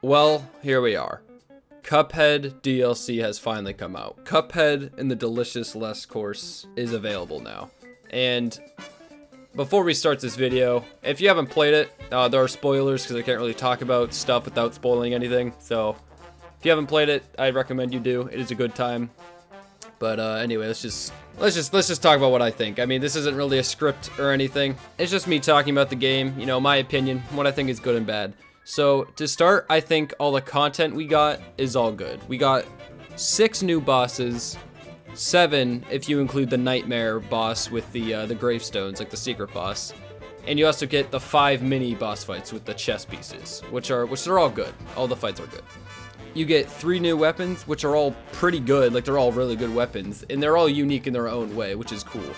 Well, here we are. Cuphead DLC has finally come out. Cuphead in the Delicious Less course is available now. And before we start this video, if you haven't played it, there are spoilers because I can't really talk about stuff without spoiling anything. So if you haven't played it, I recommend you do. It is a good time. But anyway, let's just talk about what I think. I mean, this isn't really a script or anything. It's just me talking about the game, you know, my opinion, what I think is good and bad. So to start, I think all the content we got is all good. We got 6 new bosses, 7 if you include the nightmare boss with the gravestones, like the secret boss, and you also get the 5 mini boss fights with the chess pieces, which are all good. All the fights are good. You get 3 new weapons, which are all pretty good. Like, they're all really good weapons, and they're all unique in their own way, which is cool.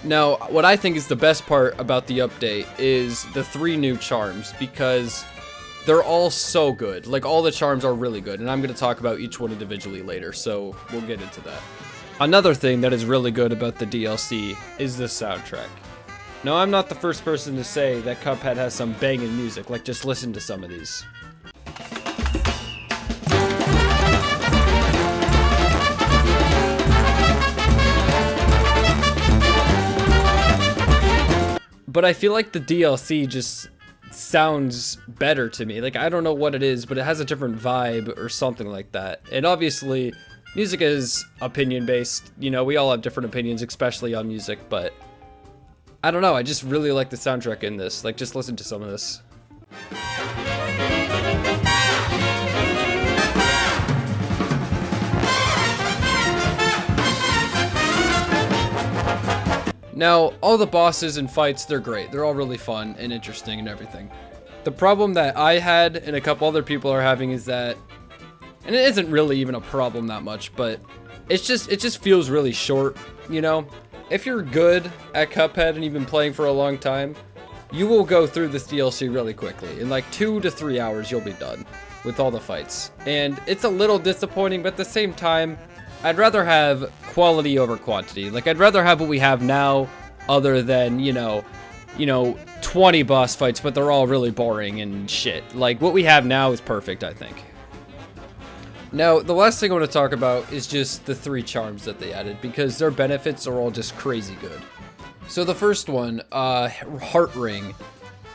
Now, what I think is the best part about the update is the 3 new charms, because they're all so good. Like, all the charms are really good, and I'm going to talk about each one individually later, so we'll get into that. Another thing that is really good about the DLC is the soundtrack. Now, I'm not the first person to say that Cuphead has some banging music, like, just listen to some of these. But I feel like the DLC just sounds better to me. Like, I don't know what it is, but it has a different vibe or something like that. And obviously, music is opinion based. You know, we all have different opinions, especially on music, but I don't know. I just really like the soundtrack in this. Like, just listen to some of this. Now, all the bosses and fights, they're great. They're all really fun and interesting and everything. The problem that I had and a couple other people are having is that, and it isn't really even a problem that much, but it just feels really short, you know? If you're good at Cuphead and you've been playing for a long time, you will go through this DLC really quickly. In like 2 to 3 hours, you'll be done with all the fights. And it's a little disappointing, but at the same time, I'd rather have quality over quantity. Like, I'd rather have what we have now other than, you know, 20 boss fights, but they're all really boring and shit. Like, what we have now is perfect, I think. Now, the last thing I want to talk about is just the 3 charms that they added, because their benefits are all just crazy good. So the first one, Heart Ring.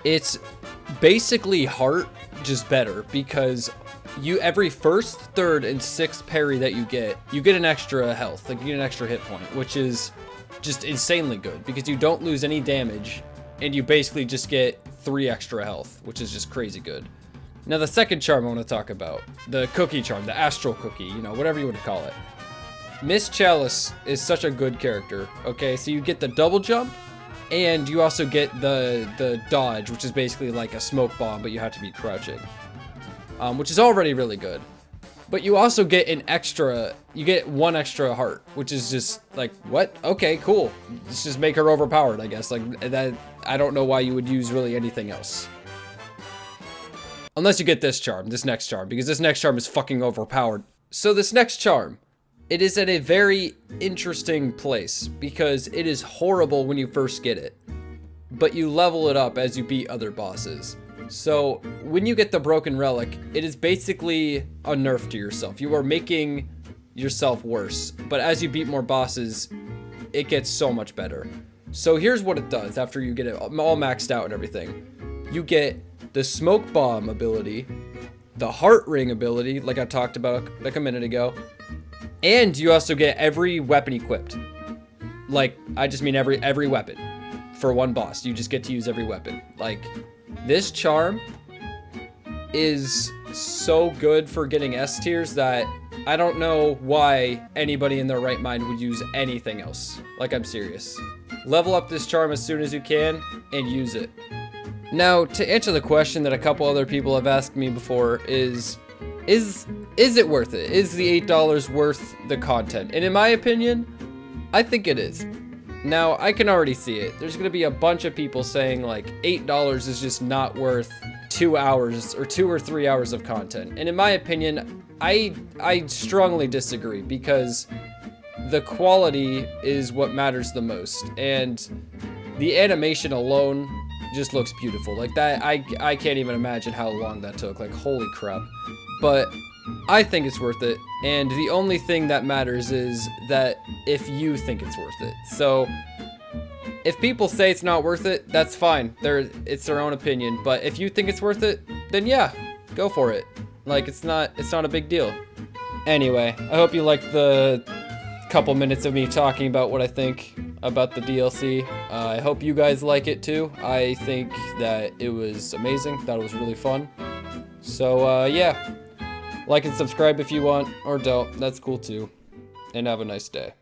It's basically Heart, just better, because every 1st, 3rd, and 6th parry that you get an extra health, like you get an extra hit point, which is just insanely good because you don't lose any damage and you basically just get 3 extra health, which is just crazy good. Now, the second charm I want to talk about, the cookie charm, the astral cookie, you know, whatever you want to call it. Miss Chalice is such a good character, okay? So you get the double jump and you also get the dodge, which is basically like a smoke bomb, but you have to be crouching. Which is already really good. But you also get you get 1 extra heart, which is just like, what? Okay, cool. Let's just make her overpowered, I guess. Like, that, I don't know why you would use really anything else. Unless you get this next charm, because this next charm is fucking overpowered. So this next charm, it is at a very interesting place, because it is horrible when you first get it. But you level it up as you beat other bosses. So, when you get the Broken Relic, it is basically a nerf to yourself. You are making yourself worse, but as you beat more bosses, it gets so much better. So here's what it does after you get it all maxed out and everything. You get the Smoke Bomb ability, the Heart Ring ability, like I talked about like a minute ago, and you also get every weapon equipped. Like, I just mean every weapon. For one boss, you just get to use every weapon. Like, this charm is so good for getting S tiers that I don't know why anybody in their right mind would use anything else. Like, I'm serious. Level up this charm as soon as you can and use it. Now, to answer the question that a couple other people have asked me before is it worth it? Is the $8 worth the content? And in my opinion, I think it is. Now, I can already see it. There's going to be a bunch of people saying, like, $8 is just not worth 2 hours or 2 or 3 hours of content. And in my opinion, I strongly disagree, because the quality is what matters the most. And the animation alone just looks beautiful. Like that, I can't even imagine how long that took. Like, holy crap. But I think it's worth it, and the only thing that matters is that if you think it's worth it. So if people say it's not worth it, that's fine. It's their own opinion. But if you think it's worth it, then yeah, go for it. Like, it's not a big deal. Anyway, I hope you liked the couple minutes of me talking about what I think about the DLC. I hope you guys like it too. I think that it was amazing. Thought it was really fun. So yeah, like and subscribe if you want, or don't. That's cool too. And have a nice day.